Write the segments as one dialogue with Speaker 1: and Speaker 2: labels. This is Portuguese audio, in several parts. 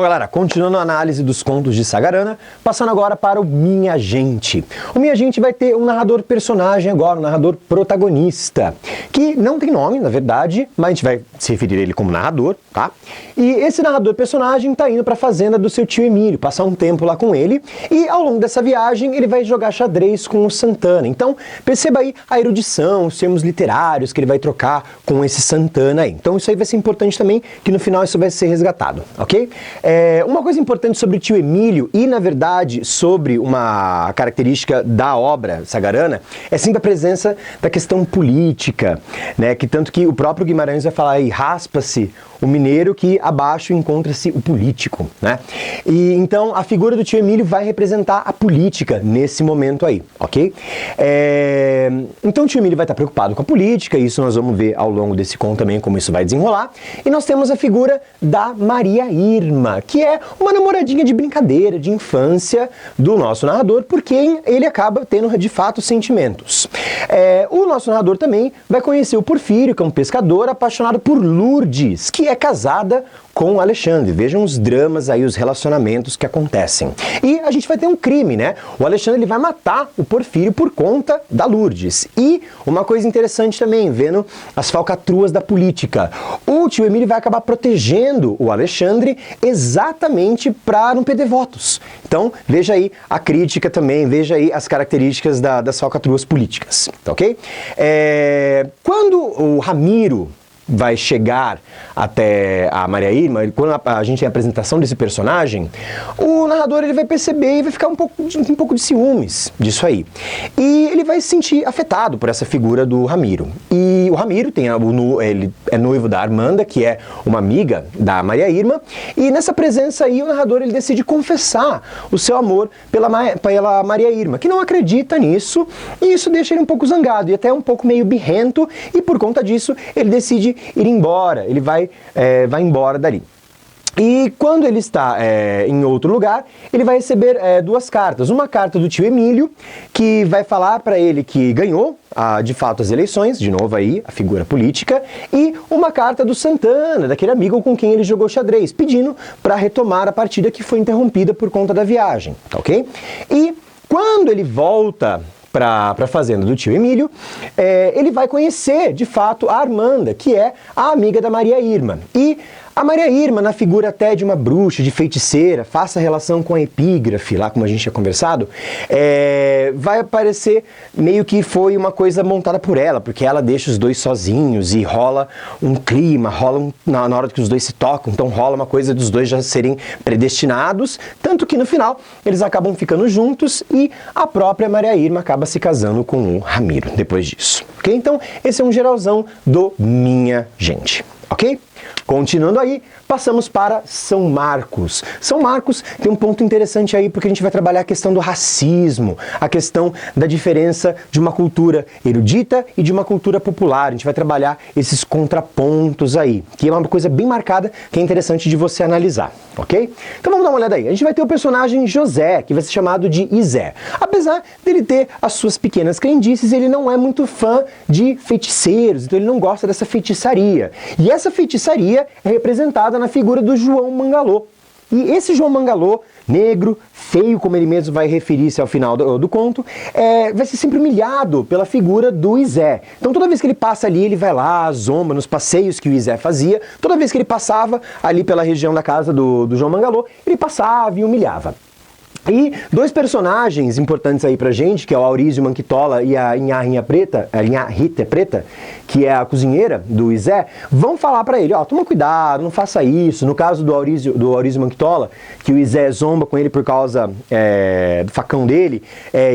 Speaker 1: Bom, galera, continuando a análise dos contos de Sagarana, passando agora para o Minha Gente. O Minha Gente vai ter um narrador personagem agora, um narrador protagonista, que não tem nome, na verdade, mas a gente vai se referir a ele como narrador, tá? E esse narrador personagem tá indo para a fazenda do seu tio Emílio, passar um tempo lá com ele, e ao longo dessa viagem ele vai jogar xadrez com o Santana. Então, perceba aí a erudição, os termos literários que ele vai trocar com esse Santana aí. Então isso aí vai ser importante também, que no final isso vai ser resgatado, ok? Uma coisa importante sobre o tio Emílio e, na verdade, sobre uma característica da obra Sagarana é sempre a presença da questão política, né? Que tanto que o próprio Guimarães vai falar aí, raspa-se o mineiro que abaixo encontra-se o político, né? E então a figura do tio Emílio vai representar a política nesse momento aí, ok? Então o tio Emílio vai estar preocupado com a política, isso nós vamos ver ao longo desse conto também como isso vai desenrolar. E nós temos a figura da Maria Irma, que é uma namoradinha de brincadeira, de infância do nosso narrador, por quem ele acaba tendo de fato sentimentos. O nosso narrador também vai conhecer o Porfírio, que é um pescador apaixonado por Lourdes, que é casada com Alexandre. Vejam os dramas aí, os relacionamentos que acontecem. E a gente vai ter um crime, né? O Alexandre ele vai matar o Porfírio por conta da Lourdes. E uma coisa interessante também, vendo as falcatruas da política. O tio Emílio vai acabar protegendo o Alexandre exatamente para não perder votos. Então, veja aí a crítica também, veja aí as características das falcatruas políticas, tá ok? Quando o Ramiro vai chegar até a Maria Irma, quando a gente tem a apresentação desse personagem, o narrador ele vai perceber e vai ficar um pouco de ciúmes disso aí. E ele vai se sentir afetado por essa figura do Ramiro. E o Ramiro ele é noivo da Armanda, que é uma amiga da Maria Irma, e nessa presença aí o narrador ele decide confessar o seu amor pela Maria Irma, que não acredita nisso, e isso deixa ele um pouco zangado e até um pouco meio birrento, e por conta disso ele decide ir embora, ele vai embora dali. E quando ele está em outro lugar, ele vai receber duas cartas. Uma carta do tio Emílio, que vai falar para ele que ganhou, de fato, as eleições, de novo aí, a figura política, e uma carta do Santana, daquele amigo com quem ele jogou xadrez, pedindo para retomar a partida que foi interrompida por conta da viagem, tá ok? E quando ele volta para a fazenda do tio Emílio, ele vai conhecer, de fato, a Armanda, que é a amiga da Maria Irma. E a Maria Irma, na figura até de uma bruxa, de feiticeira, faça relação com a epígrafe, lá como a gente tinha conversado, vai aparecer meio que foi uma coisa montada por ela, porque ela deixa os dois sozinhos e rola um clima, na hora que os dois se tocam, então rola uma coisa dos dois já serem predestinados, tanto que no final eles acabam ficando juntos e a própria Maria Irma acaba se casando com o Ramiro depois disso, ok? Então esse é um geralzão do Minha Gente, ok? Continuando aí, passamos para São Marcos. São Marcos tem um ponto interessante aí, porque a gente vai trabalhar a questão do racismo, a questão da diferença de uma cultura erudita e de uma cultura popular. A gente vai trabalhar esses contrapontos aí, que é uma coisa bem marcada, que é interessante de você analisar, ok? Então vamos dar uma olhada aí. A gente vai ter o personagem José, que vai ser chamado de Izé. Apesar dele ter as suas pequenas crendices, ele não é muito fã de feiticeiros, então ele não gosta dessa feitiçaria. E essa feitiçaria é representada na figura do João Mangalô. E esse João Mangalô, negro, feio, como ele mesmo vai referir-se ao final do conto, vai ser sempre humilhado pela figura do Izé. Então toda vez que ele passa ali, ele vai lá, zomba nos passeios que o Izé fazia. Toda vez que ele passava ali pela região da casa do João Mangalô, ele passava e humilhava. E dois personagens importantes aí pra gente, que é o Aurísio Manquitola e a Inha Preta, a Inha Rita Preta, que é a cozinheira do Izé, vão falar pra ele, ó, toma cuidado, não faça isso. No caso do Aurísio Manquitola, que o Izé zomba com ele por causa do facão dele,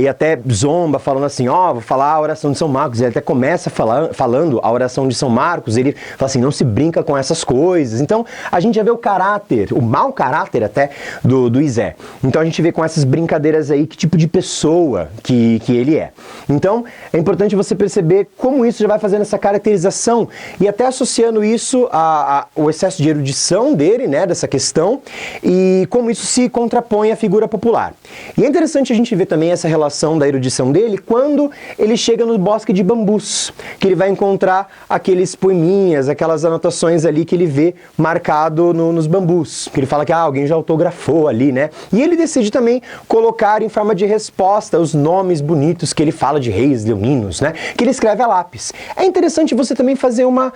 Speaker 1: e até zomba falando assim, ó, vou falar a oração de São Marcos. Ele até começa falando a oração de São Marcos, ele fala assim, não se brinca com essas coisas. Então, a gente já vê o caráter, o mau caráter até do Izé. Então, a gente vê com essas brincadeiras aí que tipo de pessoa que ele é. Então, é importante você perceber como isso já vai fazendo essa caracterização e até associando isso ao excesso de erudição dele, né, dessa questão, e como isso se contrapõe à figura popular. E é interessante a gente ver também essa relação da erudição dele quando ele chega no bosque de bambus, que ele vai encontrar aqueles poeminhas, aquelas anotações ali que ele vê marcado nos bambus, que ele fala que alguém já autografou ali, né? E ele decide também colocar em forma de resposta os nomes bonitos que ele fala de reis leoninos, né? Que ele escreve a lápis. É interessante você também fazer uma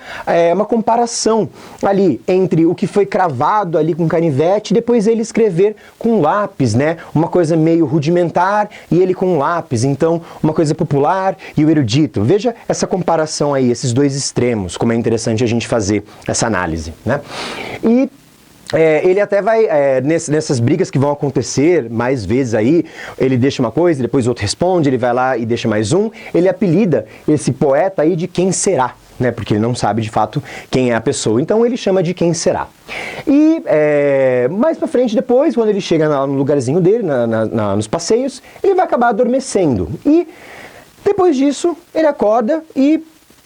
Speaker 1: comparação ali entre o que foi cravado ali com canivete e depois ele escrever com lápis, né? Uma coisa meio rudimentar e ele com lápis, então uma coisa popular e o erudito. Veja essa comparação aí, esses dois extremos, como é interessante a gente fazer essa análise, né? E ele até vai, nessas brigas que vão acontecer mais vezes aí, ele deixa uma coisa, depois o outro responde, ele vai lá e deixa mais um, ele apelida esse poeta aí de quem será, né? Porque ele não sabe de fato quem é a pessoa, então ele chama de quem será. E mais pra frente depois, quando ele chega no lugarzinho dele, nos passeios, ele vai acabar adormecendo. E depois disso, ele acorda e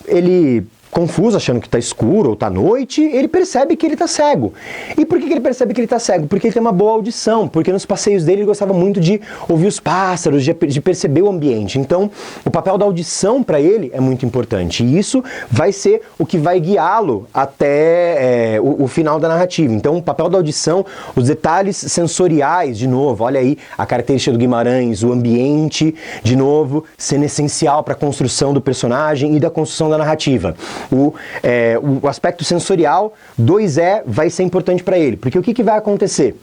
Speaker 1: ele, confuso, achando que está escuro ou está noite, ele percebe que ele está cego. E por que ele percebe que ele está cego? Porque ele tem uma boa audição, porque nos passeios dele ele gostava muito de ouvir os pássaros, de perceber o ambiente. Então, o papel da audição para ele é muito importante. E isso vai ser o que vai guiá-lo até o final da narrativa. Então, o papel da audição, os detalhes sensoriais, de novo, olha aí a característica do Guimarães, o ambiente, de novo, sendo essencial para a construção do personagem e da construção da narrativa. O aspecto sensorial do Zé vai ser importante para ele, porque o que vai acontecer?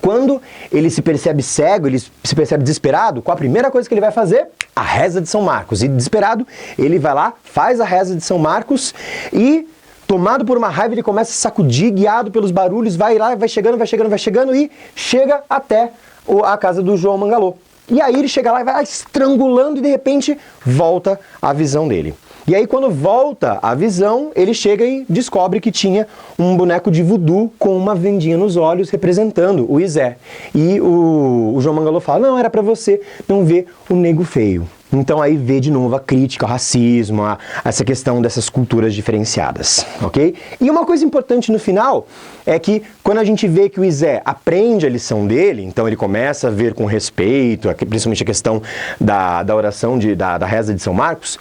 Speaker 1: Quando ele se percebe cego, ele se percebe desesperado, qual a primeira coisa que ele vai fazer? A reza de São Marcos. E desesperado, ele vai lá, faz a reza de São Marcos e, tomado por uma raiva, ele começa a sacudir, guiado pelos barulhos, vai lá, vai chegando e chega até a casa do João Mangalô. E aí ele chega lá e vai estrangulando e de repente volta a visão dele. E aí quando volta a visão, ele chega e descobre que tinha um boneco de voodoo com uma vendinha nos olhos representando o Izé. E o João Mangalô fala, não, era pra você não ver o nego feio. Então aí vê de novo a crítica ao racismo, essa questão dessas culturas diferenciadas, ok? E uma coisa importante no final é que quando a gente vê que o Izé aprende a lição dele, então ele começa a ver com respeito, principalmente a questão da oração, da reza de São Marcos,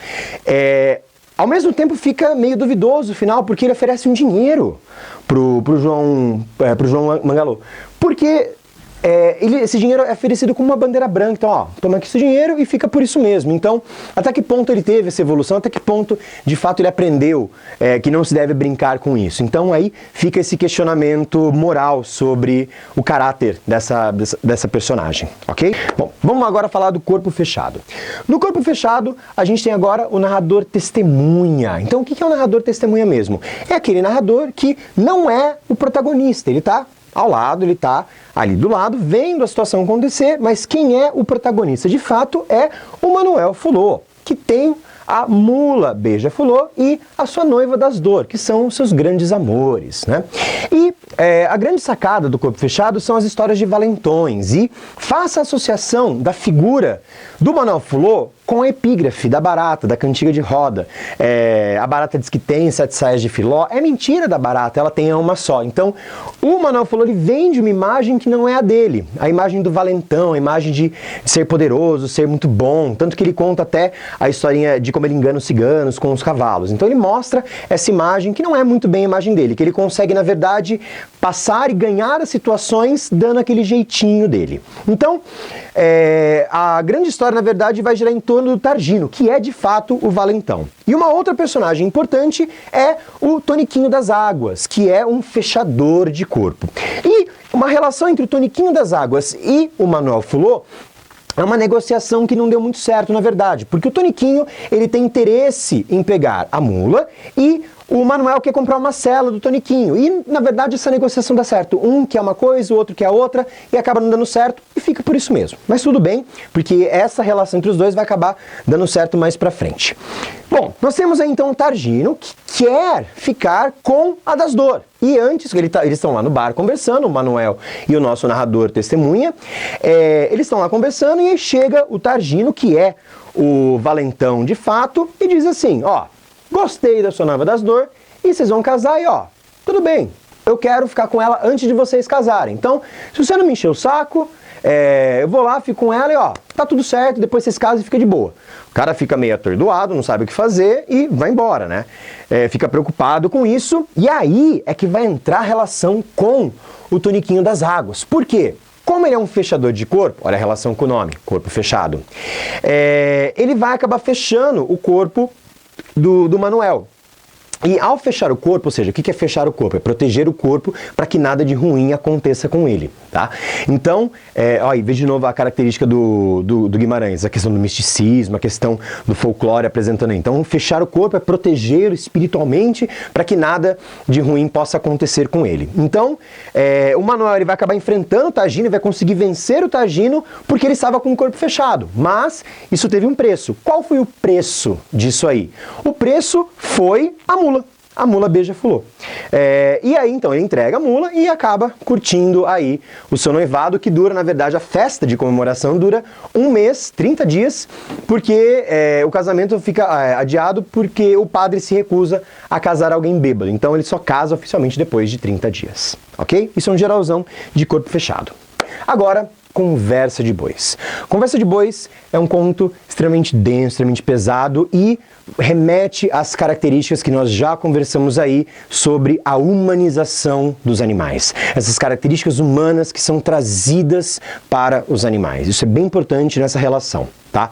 Speaker 1: ao mesmo tempo fica meio duvidoso o final, porque ele oferece um dinheiro pro João Mangalô. Porque esse dinheiro é oferecido como uma bandeira branca, então, ó, toma aqui esse dinheiro e fica por isso mesmo. Então, até que ponto ele teve essa evolução, até que ponto, de fato, ele aprendeu que não se deve brincar com isso. Então, aí fica esse questionamento moral sobre o caráter dessa personagem, ok? Bom, vamos agora falar do corpo fechado. No corpo fechado, a gente tem agora o narrador testemunha. Então, o que é o narrador testemunha mesmo? É aquele narrador que não é o protagonista, ele tá ao lado, ele está ali do lado, vendo a situação acontecer, mas quem é o protagonista de fato é o Manuel Fulô, que tem a mula Beija-Flor e a sua noiva das dores, que são os seus grandes amores, né? E a grande sacada do Corpo Fechado são as histórias de valentões, e faça a associação da figura do Manuel Fulô com a epígrafe da barata, da cantiga de roda. A barata diz que tem 7 saias de filó. É mentira da barata, ela tem uma só. Então, o Manuel Fulô, ele vende uma imagem que não é a dele. A imagem do valentão, a imagem de ser poderoso, ser muito bom. Tanto que ele conta até a historinha de como ele engana os ciganos com os cavalos. Então ele mostra essa imagem que não é muito bem a imagem dele, que ele consegue, na verdade, passar e ganhar as situações dando aquele jeitinho dele. Então, a grande história, na verdade, vai girar em torno do Targino, que é de fato o valentão. E uma outra personagem importante é o Toniquinho das Águas, que é um fechador de corpo. E uma relação entre o Toniquinho das Águas e o Manuel Fulô é uma negociação que não deu muito certo, na verdade, porque o Toniquinho, ele tem interesse em pegar a mula e o Manuel quer comprar uma cela do Toniquinho. E, na verdade, essa negociação dá certo. Um quer uma coisa, o outro quer a outra, e acaba não dando certo, e fica por isso mesmo. Mas tudo bem, porque essa relação entre os dois vai acabar dando certo mais pra frente. Bom, nós temos aí então o Targino, que quer ficar com a Dasdor. E antes, eles estão lá no bar conversando, o Manuel e o nosso narrador testemunha, eles estão lá conversando, e aí chega o Targino, que é o valentão de fato, e diz assim, ó, gostei da sua noiva Dasdor, e vocês vão casar, e ó, tudo bem, eu quero ficar com ela antes de vocês casarem. Então, se você não me encher o saco, eu vou lá, fico com ela e ó, tá tudo certo, depois vocês casam e fica de boa. O cara fica meio atordoado, não sabe o que fazer e vai embora, né? Fica preocupado com isso, e aí é que vai entrar a relação com o Toniquinho das Águas. Por quê? Como ele é um fechador de corpo, olha a relação com o nome, corpo fechado, ele vai acabar fechando o corpo do Manuel. E ao fechar o corpo, ou seja, o que é fechar o corpo? É proteger o corpo para que nada de ruim aconteça com ele, tá? Então, ó, veja de novo a característica do Guimarães, a questão do misticismo, a questão do folclore apresentando aí. Então, fechar o corpo é proteger espiritualmente para que nada de ruim possa acontecer com ele. Então, o Manuel ele vai acabar enfrentando o Targino e vai conseguir vencer o Targino porque ele estava com o corpo fechado. Mas isso teve um preço. Qual foi o preço disso aí? O preço foi a mula. A mula beija-fulô. E aí, então, ele entrega a mula e acaba curtindo aí o seu noivado, que dura, na verdade, a festa de comemoração dura 1 mês, 30 dias, porque o casamento fica adiado porque o padre se recusa a casar alguém bêbado. Então, ele só casa oficialmente depois de 30 dias, ok? Isso é um geralzão de corpo fechado. Agora, Conversa de Bois. Conversa de Bois é um conto extremamente denso, extremamente pesado e remete às características que nós já conversamos aí sobre a humanização dos animais. Essas características humanas que são trazidas para os animais. Isso é bem importante nessa relação, tá?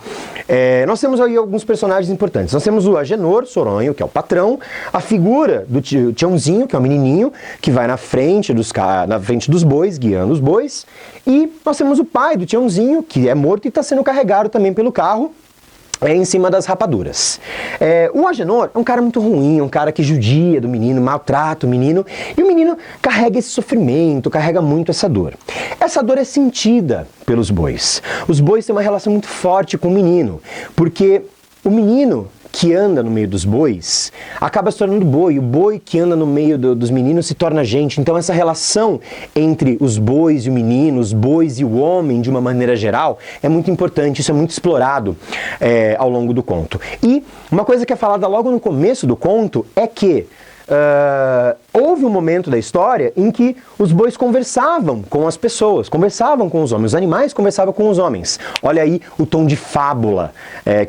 Speaker 1: Nós temos aí alguns personagens importantes. Nós temos o Agenor Soronho, que é o patrão, a figura do Tiãozinho, que é o menininho, que vai na frente dos bois, guiando os bois, e nós temos o pai do Tiãozinho, que é morto e está sendo carregado também pelo carro, em cima das rapaduras. O Agenor é um cara muito ruim, um cara que judia do menino, maltrata o menino, e o menino carrega esse sofrimento, carrega muito essa dor. Essa dor é sentida pelos bois. Os bois têm uma relação muito forte com o menino, porque o menino que anda no meio dos bois acaba se tornando boi, o boi que anda no meio dos meninos se torna gente. Então essa relação entre os bois e o menino, os bois e o homem de uma maneira geral é muito importante, isso é muito explorado ao longo do conto. E uma coisa que é falada logo no começo do conto é que houve um momento da história em que os bois conversavam com as pessoas, conversavam com os homens, os animais conversavam com os homens. Olha aí o tom de fábula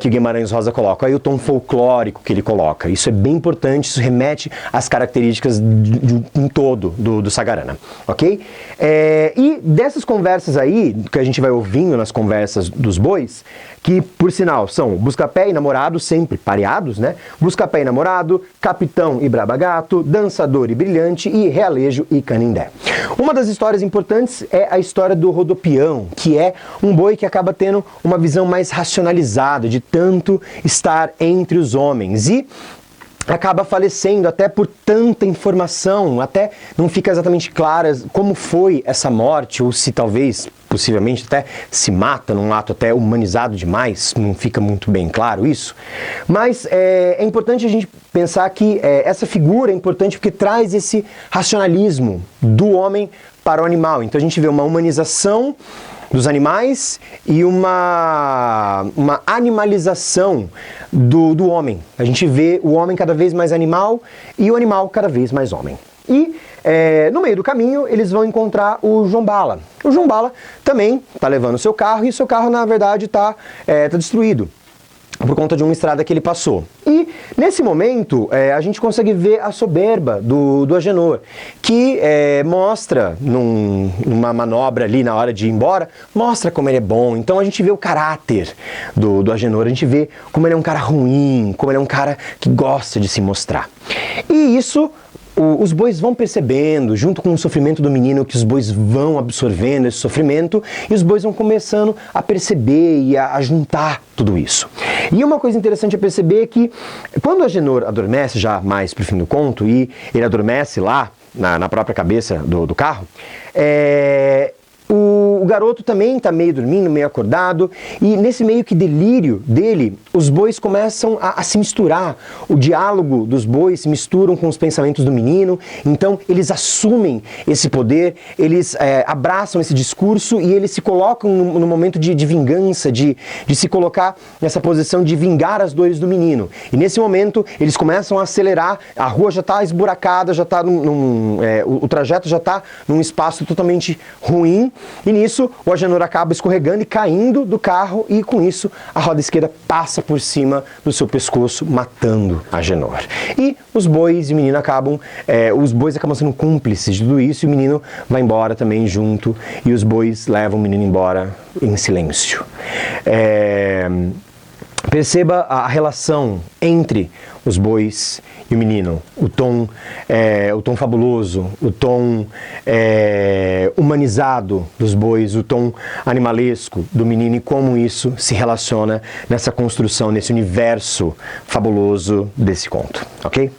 Speaker 1: que Guimarães Rosa coloca, aí o tom folclórico que ele coloca. Isso é bem importante, isso remete às características em todo do Sagarana, ok? E dessas conversas aí, que a gente vai ouvindo nas conversas dos bois, que por sinal são Buscapé e Namorado, sempre pareados, né? Buscapé e Namorado, Capitão e Braba Gato, Dançador e Brilhante e Realejo e Canindé. Uma das histórias importantes é a história do Rodopião, que é um boi que acaba tendo uma visão mais racionalizada de tanto estar entre os homens e acaba falecendo até por tanta informação, até não fica exatamente clara como foi essa morte, ou se talvez, possivelmente, até se mata num ato até humanizado demais, não fica muito bem claro isso. Mas é importante a gente pensar que essa figura é importante porque traz esse racionalismo do homem para o animal. Então a gente vê uma humanização dos animais e uma animalização do homem. A gente vê o homem cada vez mais animal e o animal cada vez mais homem. E no meio do caminho eles vão encontrar o João Bala. O João Bala também está levando o seu carro e o seu carro na verdade está destruído por conta de uma estrada que ele passou. E nesse momento a gente consegue ver a soberba do Agenor, que mostra numa manobra ali na hora de ir embora, mostra como ele é bom. Então a gente vê o caráter do Agenor, a gente vê como ele é um cara ruim, como ele é um cara que gosta de se mostrar. E isso os bois vão percebendo, junto com o sofrimento do menino, que os bois vão absorvendo esse sofrimento e os bois vão começando a perceber e a juntar tudo isso. E uma coisa interessante a perceber é que quando o Agenor adormece, já mais pro fim do conto, e ele adormece lá na própria cabeça do carro, o garoto também está meio dormindo, meio acordado, e nesse meio que delírio dele, os bois começam a se misturar. O diálogo dos bois se misturam com os pensamentos do menino, então eles assumem esse poder, eles abraçam esse discurso e eles se colocam no momento de vingança, de se colocar nessa posição de vingar as dores do menino. E nesse momento eles começam a acelerar, a rua já está esburacada, já está o trajeto já está num espaço totalmente ruim. E nisso o Agenor acaba escorregando e caindo do carro e com isso a roda esquerda passa por cima do seu pescoço, matando Agenor. E os bois e o menino os bois acabam sendo cúmplices de tudo isso e o menino vai embora também junto e os bois levam o menino embora em silêncio. Perceba a relação entre os bois e o menino, o tom fabuloso, o tom humanizado dos bois, o tom animalesco do menino e como isso se relaciona nessa construção, nesse universo fabuloso desse conto, ok?